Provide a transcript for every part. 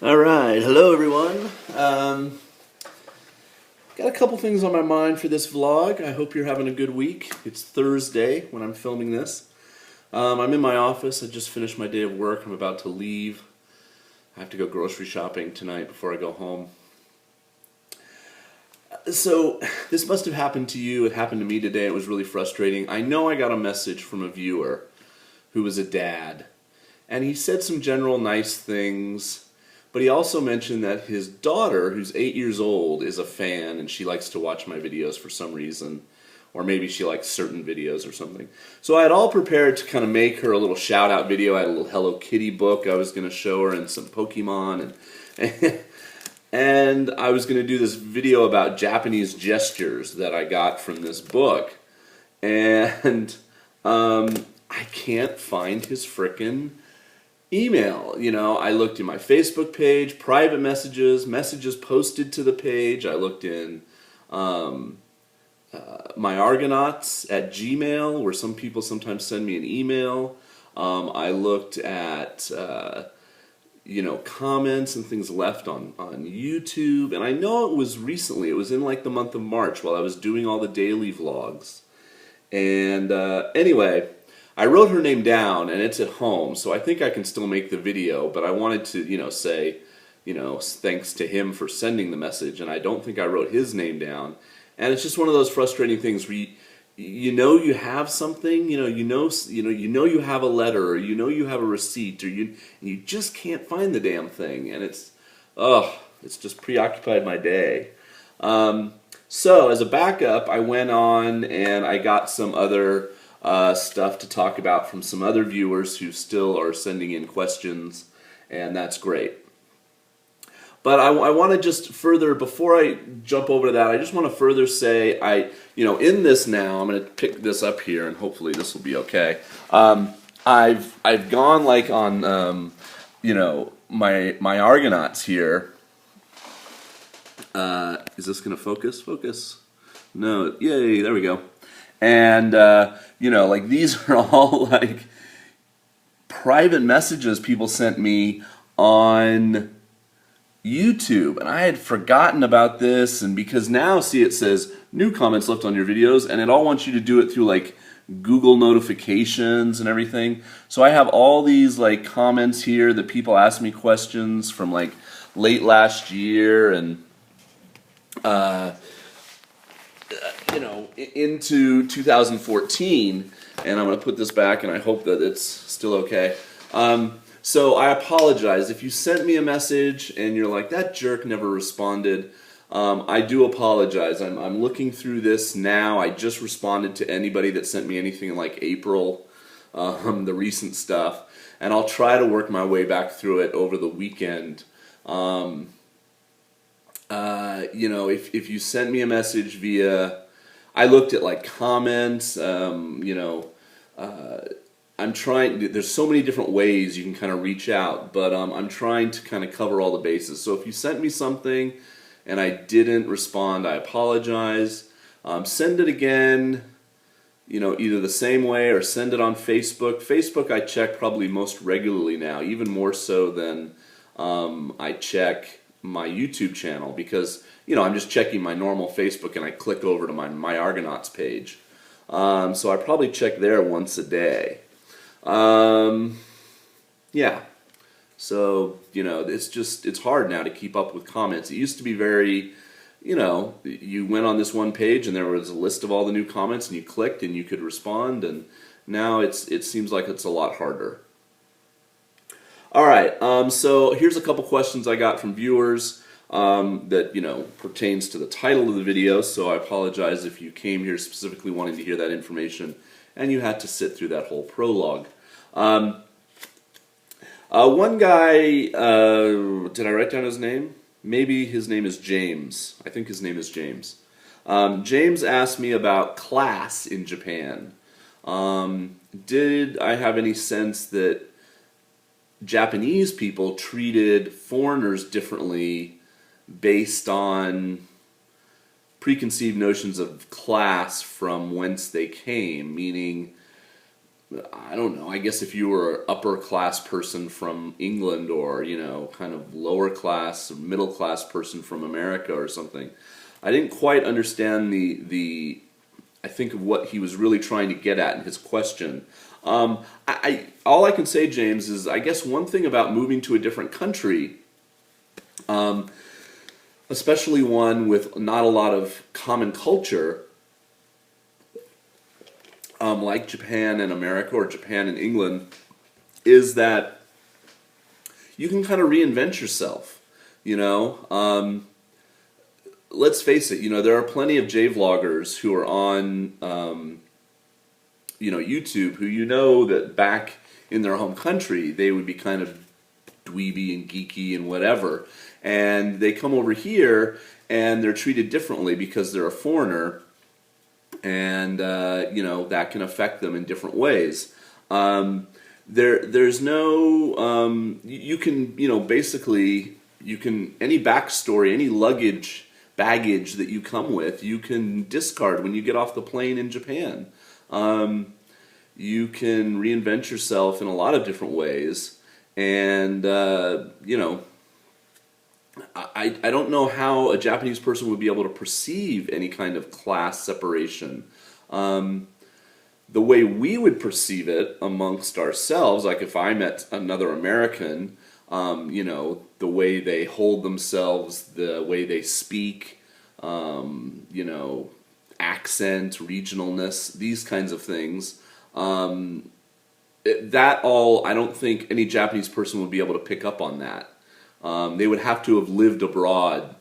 All right, hello everyone. Got a couple things on my mind for this vlog. I hope you're having a good week. It's Thursday when I'm filming this. I'm in my office. I just finished my day of work. I'm about to leave. I have to go grocery shopping tonight before I go home. So this must have happened to you. It happened to me today. It was really frustrating. I know I got a message from a viewer who was a dad, and he said some general nice things. But he also mentioned that his daughter, who's 8 years old, is a fan and she likes to watch my videos for some reason. Or maybe she likes certain videos or something. So I had all prepared to kind of make her a little shout out video. I had a little Hello Kitty book I was going to show her and some Pokemon. And I was going to do this video about Japanese gestures that I got from this book. And I can't find his frickin' email. You know, I looked in my Facebook page, private messages, messages posted to the page. I looked in Myargonauts at Gmail, where some people sometimes send me an email. I looked at comments and things left on YouTube, and I know it was recently. It was in like the month of March while I was doing all the daily vlogs. And anyway, I wrote her name down, and it's at home, so I think I can still make the video, but I wanted to, say, thanks to him for sending the message, and I don't think I wrote his name down. And it's just one of those frustrating things where you have something, you have a letter, or you have a receipt, or you just can't find the damn thing, and it's just preoccupied my day. So as a backup, I went on and I got some other stuff to talk about from some other viewers who still are sending in questions, and that's great. But I want to just further, before I jump over to that, I just want to further say, in this now, I'm going to pick this up here, and hopefully this will be okay. I've gone like on, my Argonauts here. Is this going to focus? Focus. No. Yay, there we go. And, like these are all like private messages people sent me on YouTube. And I had forgotten about this, and because now, see, it says new comments left on your videos, and it all wants you to do it through like Google notifications and everything. So I have all these like comments here that people ask me questions from like late last year and into 2014, and I'm going to put this back, and I hope that it's still okay. So I apologize if you sent me a message and you're like, that jerk never responded. I do apologize. I'm looking through this now. I just responded to anybody that sent me anything in like April, the recent stuff, and I'll try to work my way back through it over the weekend. If you send me a message via, I looked at like comments, I'm trying, there's so many different ways you can kind of reach out, but I'm trying to kind of cover all the bases. So if you sent me something and I didn't respond, I apologize. Send it again, either the same way or send it on Facebook. Facebook I check probably most regularly now, even more so than I check my YouTube channel, because I'm just checking my normal Facebook and I click over to my Myargonauts page. So I probably check there once a day. Yeah. So, it's hard now to keep up with comments. It used to be very, you went on this one page and there was a list of all the new comments and you clicked and you could respond, and now it seems like it's a lot harder. Alright, so here's a couple questions I got from viewers that, pertains to the title of the video, so I apologize if you came here specifically wanting to hear that information and you had to sit through that whole prologue. One guy, did I write down his name? Maybe his name is James. I think his name is James. James asked me about class in Japan. Did I have any sense that Japanese people treated foreigners differently based on preconceived notions of class from whence they came, meaning I don't know, I guess if you were an upper class person from England, or, kind of lower class, middle class person from America or something. I didn't quite understand I think of what he was really trying to get at in his question. All I can say, James, is I guess one thing about moving to a different country, especially one with not a lot of common culture, like Japan and America or Japan and England, is that you can kind of reinvent yourself. Let's face it. There are plenty of J-vloggers who are on YouTube, who that back in their home country they would be kind of dweeby and geeky and whatever, and they come over here and they're treated differently because they're a foreigner. And that can affect them in different ways. There's no you can basically any backstory, any baggage that you come with, you can discard when you get off the plane in Japan. You can reinvent yourself in a lot of different ways, and I don't know how a Japanese person would be able to perceive any kind of class separation. The way we would perceive it amongst ourselves, like if I met another American, the way they hold themselves, the way they speak, accent, regionalness, these kinds of things, that all, I don't think any Japanese person would be able to pick up on that. They would have to have lived abroad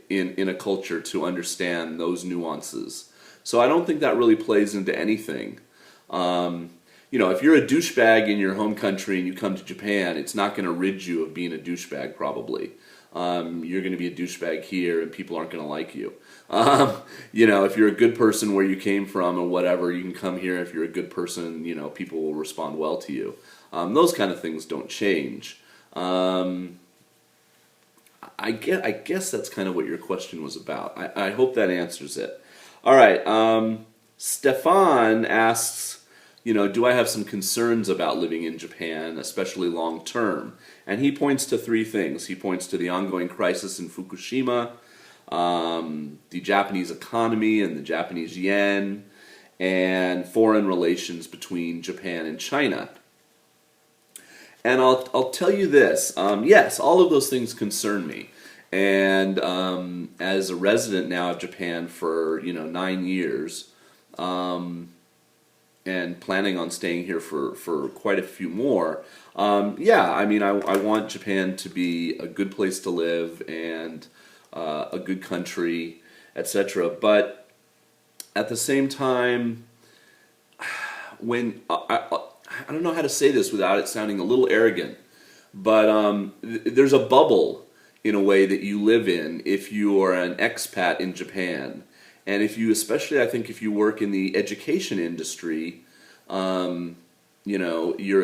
in a culture to understand those nuances. So I don't think that really plays into anything. If you're a douchebag in your home country and you come to Japan, it's not going to rid you of being a douchebag, probably. You're going to be a douchebag here and people aren't going to like you. If you're a good person where you came from or whatever, you can come here. If you're a good person, people will respond well to you. Those kind of things don't change. I guess that's kind of what your question was about. I hope that answers it. All right. Stefan asks, do I have some concerns about living in Japan, especially long term? And he points to three things. He points to the ongoing crisis in Fukushima, the Japanese economy and the Japanese yen, and foreign relations between Japan and China. And I'll tell you this, yes, all of those things concern me. And as a resident now of Japan for 9 years, and planning on staying here for quite a few more, I want Japan to be a good place to live and a good country, etc. But at the same time, when I don't know how to say this without it sounding a little arrogant, but there's a bubble in a way that you live in if you are an expat in Japan. And especially I think if you work in the education industry, you're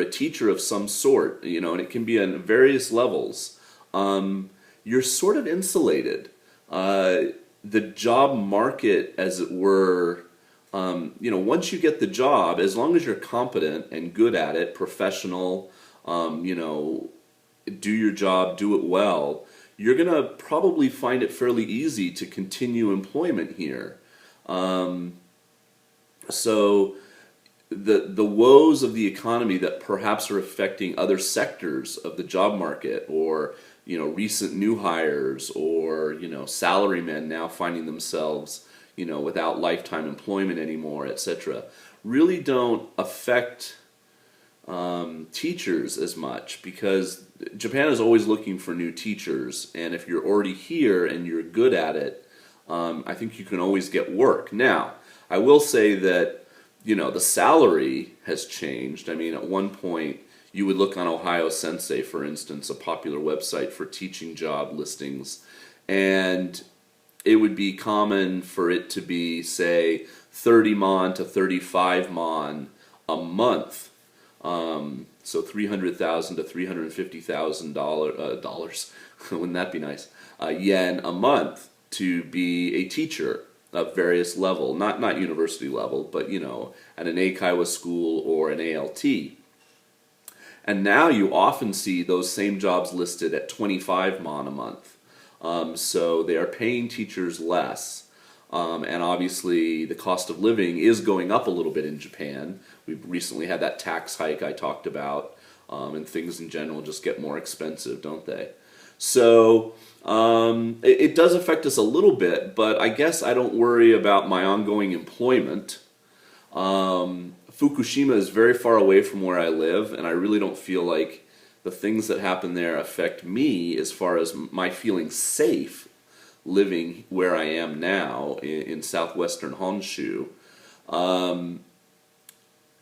a teacher of some sort, and it can be on various levels, you're sort of insulated. The job market, as it were, once you get the job, as long as you're competent and good at it, professional, do your job, do it well, you're going to probably find it fairly easy to continue employment here. So the woes of the economy that perhaps are affecting other sectors of the job market, or recent new hires, or salarymen now finding themselves without lifetime employment anymore, etc., really don't affect teachers as much, because Japan is always looking for new teachers, and if you're already here and you're good at it, I think you can always get work. Now, I will say that the salary has changed. I mean, at one point, you would look on Ohio Sensei, for instance, a popular website for teaching job listings, and it would be common for it to be, say, 30 mon to 35 mon a month. So $300,000 to $350,000 dollars. Wouldn't that be nice? Yen a month to be a teacher. of various level, not university level, but at an Eikaiwa school or an ALT. And now you often see those same jobs listed at 25 mon a month. So they are paying teachers less. And obviously the cost of living is going up a little bit in Japan. We've recently had that tax hike I talked about, and things in general just get more expensive, don't they? So it does affect us a little bit, but I guess I don't worry about my ongoing employment. Fukushima is very far away from where I live, and I really don't feel like the things that happen there affect me as far as my feeling safe living where I am now in southwestern Honshu.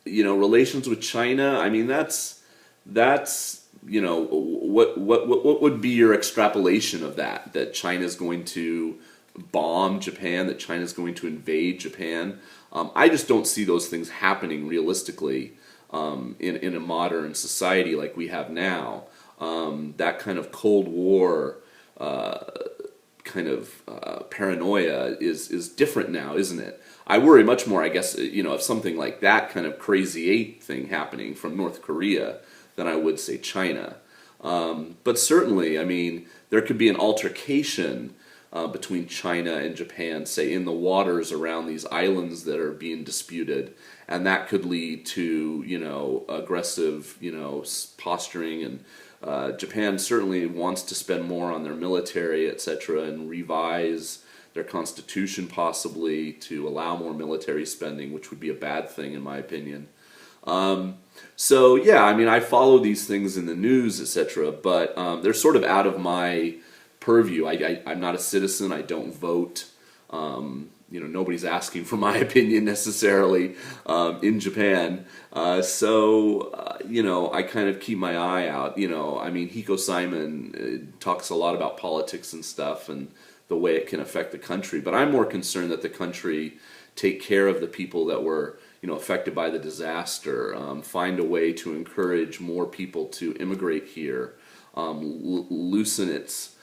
Relations with China, I mean, that's what would be your extrapolation of that China's going to bomb Japan, that China's going to invade Japan? I just don't see those things happening realistically in a modern society like we have now. That kind of Cold War paranoia is different now, isn't it? I worry much more, I guess, of something like that kind of Crazy 8 thing happening from North Korea than I would say China. But certainly, I mean, there could be an altercation between China and Japan, say in the waters around these islands that are being disputed, and that could lead to aggressive posturing, and Japan certainly wants to spend more on their military, etc., and revise their constitution possibly to allow more military spending, which would be a bad thing in my opinion. So yeah, I mean, I follow these things in the news, etc., but they're sort of out of my purview. I'm not a citizen. I don't vote. Nobody's asking for my opinion necessarily in Japan. I kind of keep my eye out. I mean, Hiko Simon talks a lot about politics and stuff and the way it can affect the country. But I'm more concerned that the country take care of the people that were affected by the disaster, find a way to encourage more people to immigrate here, loosen its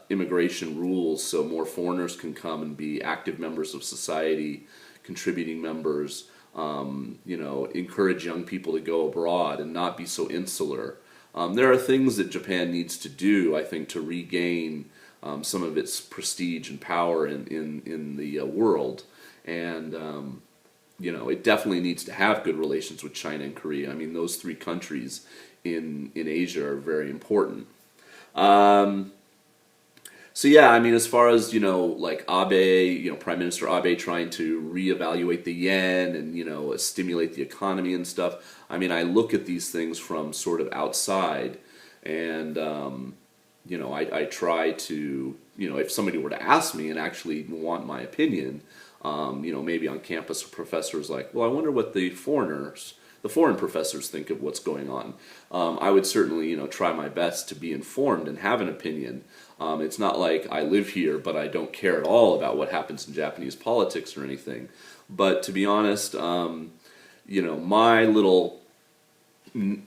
immigration rules so more foreigners can come and be active members of society, contributing members, encourage young people to go abroad and not be so insular. There are things that Japan needs to do, I think, to regain some of its prestige and power in the world. And it definitely needs to have good relations with China and Korea. I mean, those three countries in Asia are very important. So yeah, I mean, as far as like Abe, Prime Minister Abe trying to reevaluate the yen and stimulate the economy and stuff. I mean, I look at these things from sort of outside, and I try to if somebody were to ask me and actually want my opinion. Maybe on campus a professor is like, well, I wonder what the foreign professors think of what's going on. I would certainly, try my best to be informed and have an opinion. It's not like I live here, but I don't care at all about what happens in Japanese politics or anything. But to be honest, my little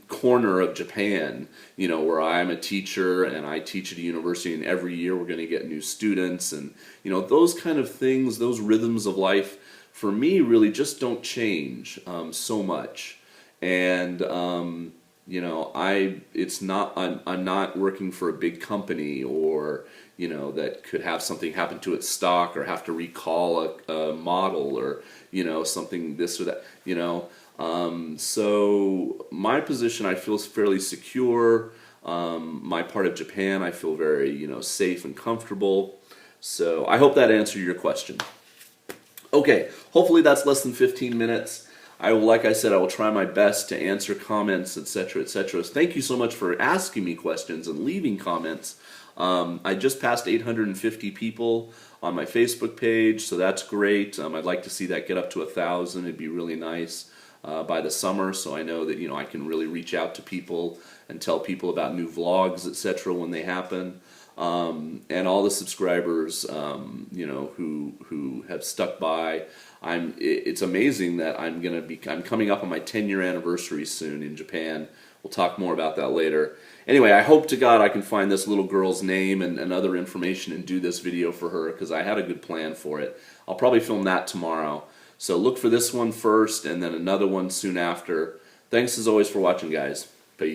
corner of Japan, where I'm a teacher and I teach at a university, and every year we're going to get new students, and those kind of things, those rhythms of life, for me really just don't change so much. And I'm not working for a big company or that could have something happen to its stock or have to recall a model or something this or that. So my position, I feel, is fairly secure. My part of Japan, I feel very, safe and comfortable. So I hope that answered your question. Okay, hopefully that's less than 15 minutes. Like I said, I will try my best to answer comments, etc., etc. Thank you so much for asking me questions and leaving comments. I just passed 850 people on my Facebook page, so that's great. I'd like to see that get up to 1,000. It'd be really nice. By the summer, so I know that I can really reach out to people and tell people about new vlogs, etc. when they happen, and all the subscribers, who have stuck by. It's amazing that I'm coming up on my 10-year anniversary soon in Japan, we'll talk more about that later. Anyway, I hope to God I can find this little girl's name and other information and do this video for her, because I had a good plan for it. I'll probably film that tomorrow. So look for this one first and then another one soon after. Thanks as always for watching, guys.